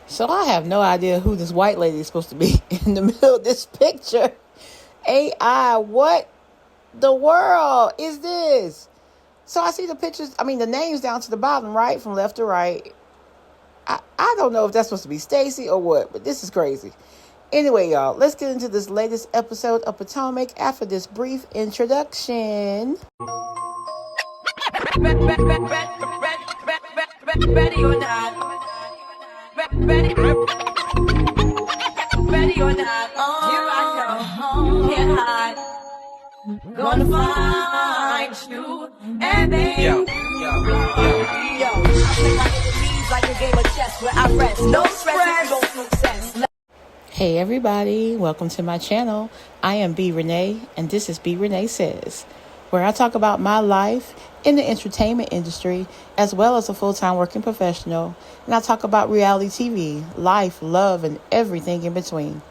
So I have no idea who this white lady is supposed to be in the middle of this picture. AI, what the world is this? So I see the pictures, the names down to the bottom, right? From left to right. I don't know if that's supposed to be Stacey or what, but this is crazy. Anyway, y'all, let's get into this latest episode of Potomac after this brief introduction. Ready or not? Ready or not? Here I come. Can't hide. Gonna find you and then yo. I play my enemies like a game of chess where I rest. No stress, no success. Hey everybody, welcome to my channel. I am B. Renee, and this is B. Renee Says, where I talk about my life in the entertainment industry, as well as a full-time working professional, and I talk about reality TV, life, love, and everything in between.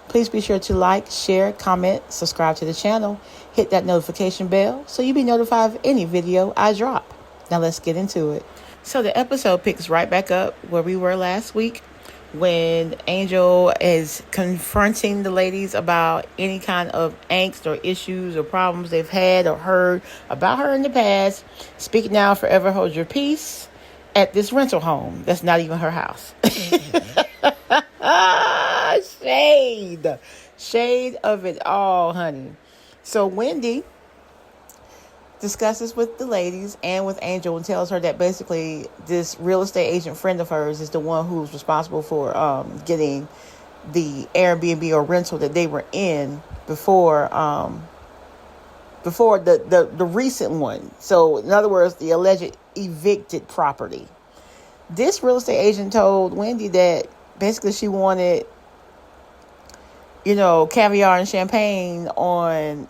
Please be sure to like, share, comment, subscribe to the channel, hit that notification bell so you'll be notified of any video I drop. Now let's get into it. So the episode picks right back up where we were last week, when Angel is confronting the ladies about any kind of angst or issues or problems they've had or heard about her in the past. Speak now, forever hold your peace, at this rental home that's not even her house. Shade of it all, honey. So Wendy discusses with the ladies and with Angel and tells her that basically this real estate agent friend of hers is the one who's responsible for getting the Airbnb or rental that they were in before the recent one. So in other words, the alleged evicted property. This real estate agent told Wendy that basically she wanted, caviar and champagne on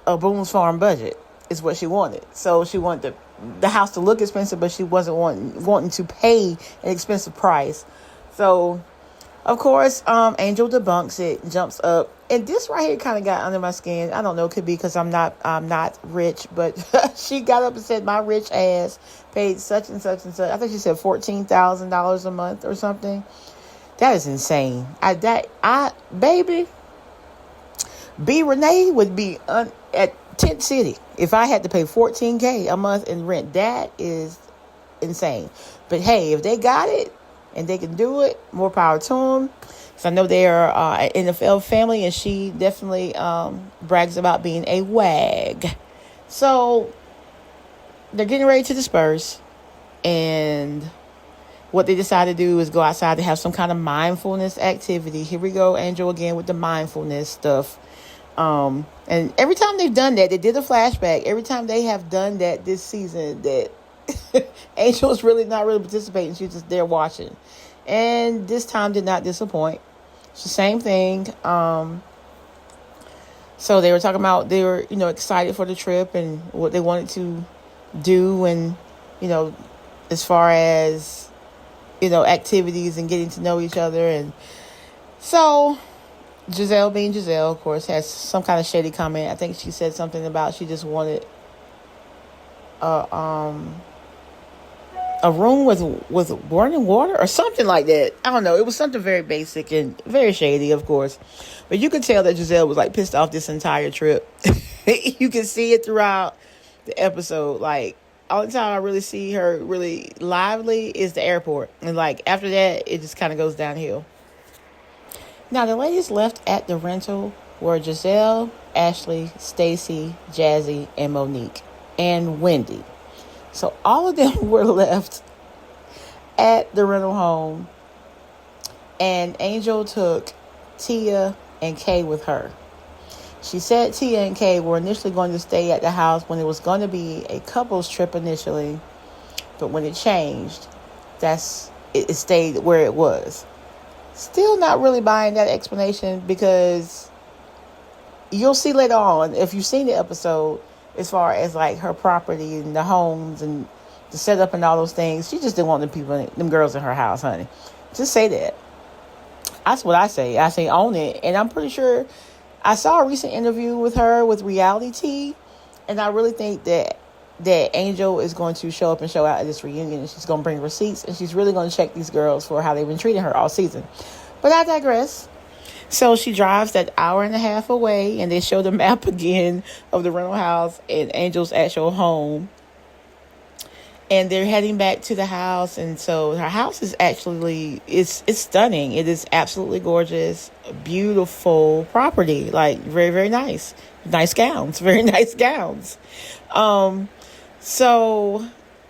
a Boone's Farm budget. Is what she wanted. So she wanted the house to look expensive, but she wasn't wanting to pay an expensive price. So, of course, Angel debunks it, jumps up, and this right here kind of got under my skin. I don't know, it could be because I'm not rich, but she got up and said my rich ass paid such and such and such. I think she said $14,000 a month or something. That is insane. Baby, B. Renee would be at Tent City if I had to pay $14,000 a month in rent. That is insane. But hey, if they got it and they can do it, more power to them. So I know they are an NFL family, and she definitely brags about being a wag. So they're getting ready to disperse, and what they decide to do is go outside to have some kind of mindfulness activity. Here we go, Angel again with the mindfulness stuff. And every time they've done that, they did a flashback. Every time they have done that this season, that Angel's really not really participating. She's just there watching. And this time did not disappoint. It's the same thing. So they were talking about, they were, excited for the trip and what they wanted to do. And, as far as, activities and getting to know each other. And so Giselle, being Giselle, of course, has some kind of shady comment. I think she said something about she just wanted a room with burning water or something like that. I don't know. It was something very basic and very shady, of course. But you could tell that Giselle was like pissed off this entire trip. You can see it throughout the episode. Like, only time I really see her really lively is the airport. And like after that, it just kind of goes downhill. Now, the ladies left at the rental were Giselle, Ashley, Stacey, Jazzy, and Monique, and Wendy. So all of them were left at the rental home, and Angel took Tia and Kay with her. She said Tia and Kay were initially going to stay at the house when it was going to be a couples trip initially, but when it changed, it stayed where it was. Still not really buying that explanation, because you'll see later on, if you've seen the episode, as far as like her property and the homes and the setup and all those things, she just didn't want them girls in her house, honey. Just say that. That's what I say. I say own it. And I'm pretty sure I saw a recent interview with her with Reality Tea, and I really think that that Angel is going to show up and show out at this reunion, and she's going to bring receipts, and she's really going to check these girls for how they've been treating her all season. But I digress. So she drives that hour and a half away, and they show the map again of the rental house and Angel's actual home. And they're heading back to the house, and so her house is actually, it's stunning. It is absolutely gorgeous, beautiful property, like very, very nice. Nice gowns, very nice gowns. So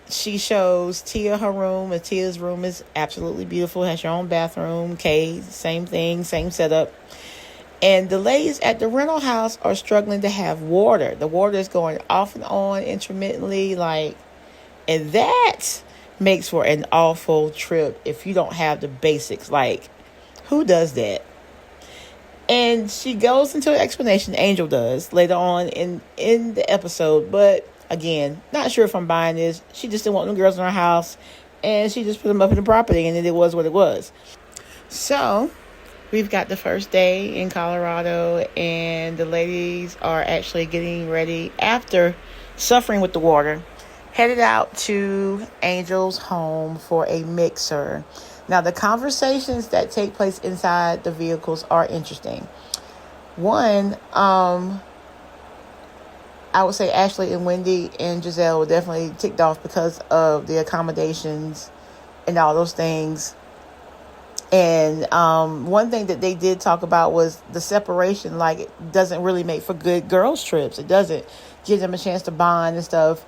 she shows Tia her room, and Tia's room is absolutely beautiful. Has your own bathroom. Kay, same thing, same setup. And the ladies at the rental house are struggling to have water. The water is going off and on intermittently, and that makes for an awful trip if you don't have the basics. Like, who does that? And she goes into an explanation, Angel does, later on in the episode. But, again, not sure if I'm buying this. She just didn't want them girls in her house, and she just put them up in the property, and it was what it was. So, we've got the first day in Colorado, and the ladies are actually getting ready after suffering with the water, headed out to Angel's home for a mixer. Now, the conversations that take place inside the vehicles are interesting. One, I would say Ashley and Wendy and Giselle were definitely ticked off because of the accommodations and all those things. And one thing that they did talk about was the separation. Like, it doesn't really make for good girls' trips. It doesn't give them a chance to bond and stuff.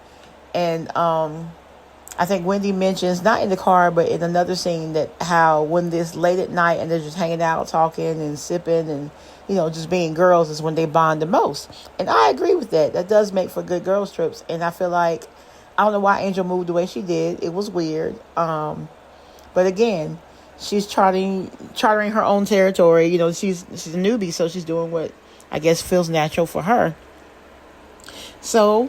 And I think Wendy mentions, not in the car, but in another scene, that how when this late at night and they're just hanging out, talking and sipping and, just being girls is when they bond the most. And I agree with that. That does make for good girls trips. And I feel like, I don't know why Angel moved the way she did. It was weird. But again, she's charting her own territory. She's a newbie, so she's doing what I guess feels natural for her. So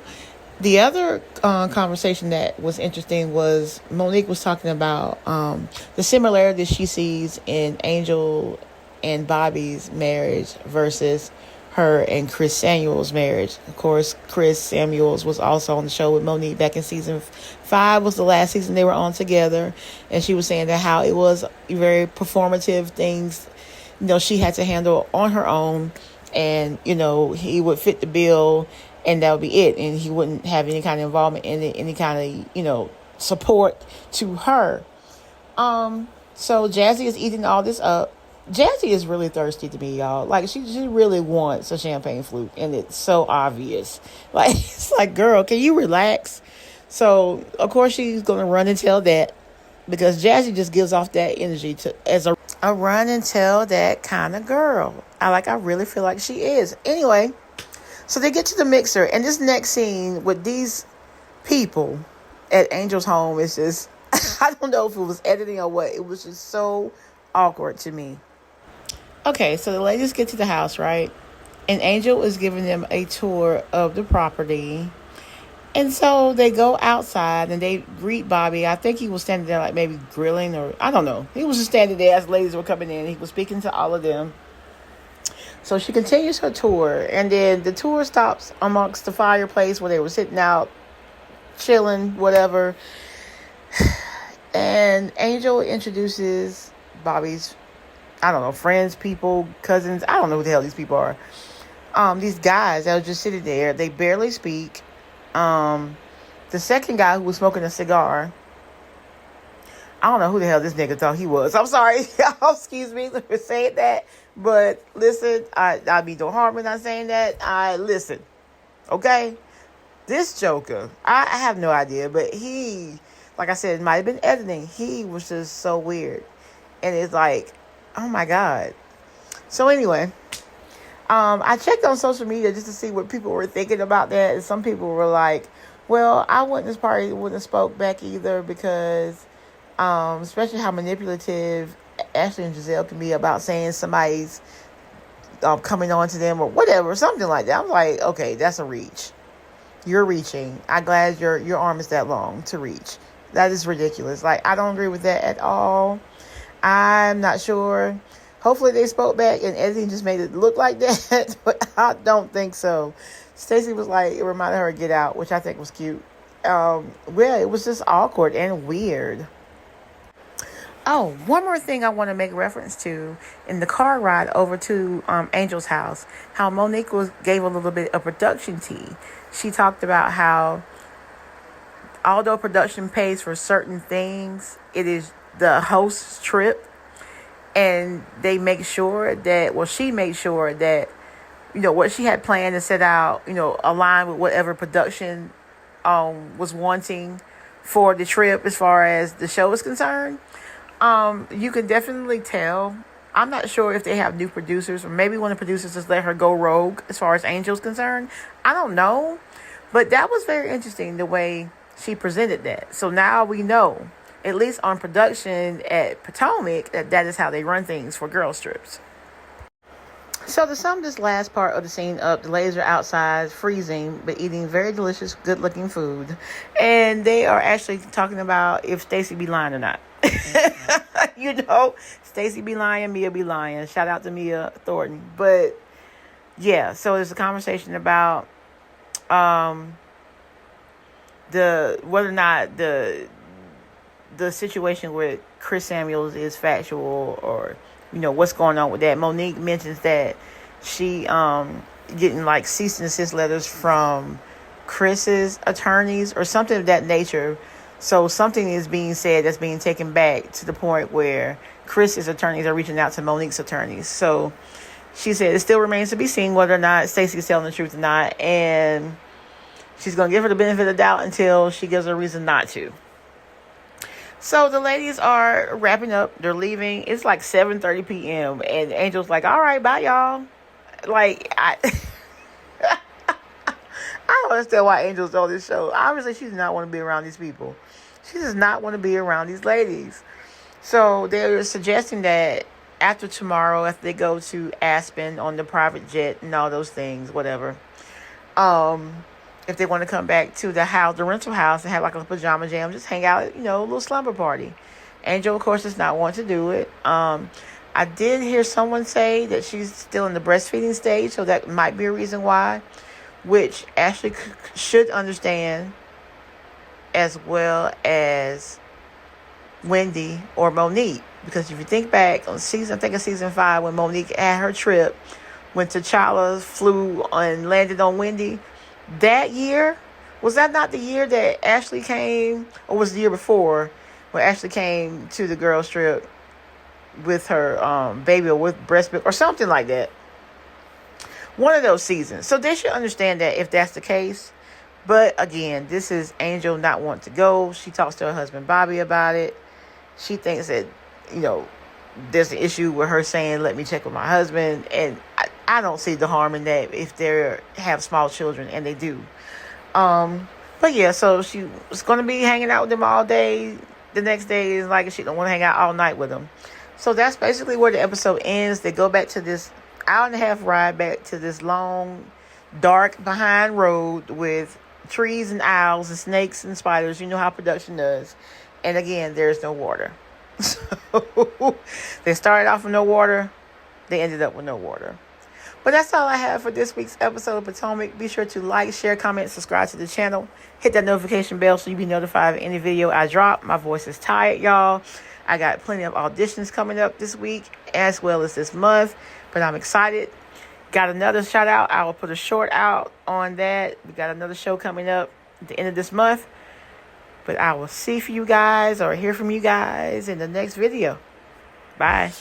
the other conversation that was interesting was Monique was talking about the similarities she sees in Angel and Bobby's marriage versus her and Chris Samuel's marriage. Of course, Chris Samuels was also on the show with Monique back in season 5 was the last season they were on together. And she was saying that how it was very performative things, she had to handle on her own. And, he would fit the bill and that would be it. And he wouldn't have any kind of involvement in it, any kind of, support to her. So Jazzy is eating all this up. Jazzy is really thirsty to me, y'all. Like, she really wants a champagne flute, and it's so obvious. Like, it's like, girl, can you relax? So, of course, she's going to run and tell that, because Jazzy just gives off that energy as a run and tell that kind of girl. I really feel like she is. Anyway, so they get to the mixer, and this next scene with these people at Angel's home is just, I don't know if it was editing or what. It was just so awkward to me. Okay, so the ladies get to the house, right? And Angel is giving them a tour of the property. And so they go outside and they greet Bobby. I think he was standing there like maybe grilling, or I don't know. He was just standing there as the ladies were coming in. He was speaking to all of them. So she continues her tour. And then the tour stops amongst the fireplace where they were sitting out, chilling, whatever. And Angel introduces Bobby's, friends, people, cousins. I don't know who the hell these people are. These guys that were just sitting there. They barely speak. The second guy who was smoking a cigar, I don't know who the hell this nigga thought he was. I'm sorry. Excuse me for saying that. But listen, I mean no harm in not saying that. Listen. Okay? This Joker, I have no idea. But he, like I said, it might have been editing. He was just so weird. And it's like, oh my God. So anyway, I checked on social media just to see what people were thinking about that. And some people were like, well, I wouldn't have spoke back either, because especially how manipulative Ashley and Giselle can be about saying somebody's coming on to them or whatever, something like that. I'm like, okay, that's a reach. You're reaching. I'm glad your arm is that long to reach. That is ridiculous. Like, I don't agree with that at all. I'm not sure. Hopefully they spoke back and editing just made it look like that, but I don't think so. Stacey was like, it reminded her of Get Out, which I think was cute. well, it was just awkward and weird. Oh, one more thing I want to make reference to in the car ride over to Angel's house, how Monique gave a little bit of production tea. She talked about how although production pays for certain things, it is the host's trip, and they make sure that, well, she made sure that, what she had planned and set out, aligned with whatever production was wanting for the trip as far as the show is concerned. You can definitely tell. I'm not sure if they have new producers, or maybe one of the producers just let her go rogue as far as Angel's concerned. I don't know. But that was very interesting, the way she presented that. So now we know, at least on production at Potomac, that is how they run things for girls trips. So to sum this last part of the scene up, the ladies are outside freezing but eating very delicious, good-looking food. And they are actually talking about if Stacey be lying or not. Stacey be lying, Mia be lying. Shout out to Mia Thornton. But yeah, so there's a conversation about whether or not the situation with Chris Samuels is factual, or what's going on with that. Monique mentions that she getting like cease and desist letters from Chris's attorneys or something of that nature. So something is being said that's being taken back to the point where Chris's attorneys are reaching out to Monique's attorneys. So she said it still remains to be seen whether or not Stacey is telling the truth or not, and she's going to give her the benefit of the doubt until she gives her a reason not to. So the ladies are wrapping up. They're leaving. It's like 7:30 p.m. And Angel's like, all right, bye, y'all. Like, I don't understand why Angel's on this show. Obviously, she does not want to be around these people. She does not want to be around these ladies. So they're suggesting that after tomorrow, after they go to Aspen on the private jet and all those things, whatever, if they want to come back to the rental house, and have like a pajama jam, just hang out, a little slumber party. Angel, of course, does not want to do it. I did hear someone say that she's still in the breastfeeding stage, so that might be a reason why, which Ashley should understand, as well as Wendy or Monique. Because if you think back on season 5, when Monique had her trip, when T'Challa flew and landed on Wendy, that year, was that not the year that Ashley came, or was the year before when Ashley came to the girls trip with her baby, or with breast milk or something like that? One of those seasons. So they should understand that if that's the case. But again, this is Angel not wanting to go. She talks to her husband Bobby about it. She thinks that, there's an issue with her saying, let me check with my husband. And I don't see the harm in that if they have small children, and they do. But yeah, so she was going to be hanging out with them all day. The next day is like she don't want to hang out all night with them. So that's basically where the episode ends. They go back to this hour-and-a-half ride back to this long, dark behind road with trees and owls and snakes and spiders. You know how production does. And again, there's no water. So they started off with no water. They ended up with no water. But that's all I have for this week's episode of Potomac. Be sure to like, share, comment, subscribe to the channel. Hit that notification bell so you be notified of any video I drop. My voice is tired, y'all. I got plenty of auditions coming up this week as well as this month. But I'm excited. Got another shout out. I will put a short out on that. We got another show coming up at the end of this month. But I will see for you guys, or hear from you guys in the next video. Bye.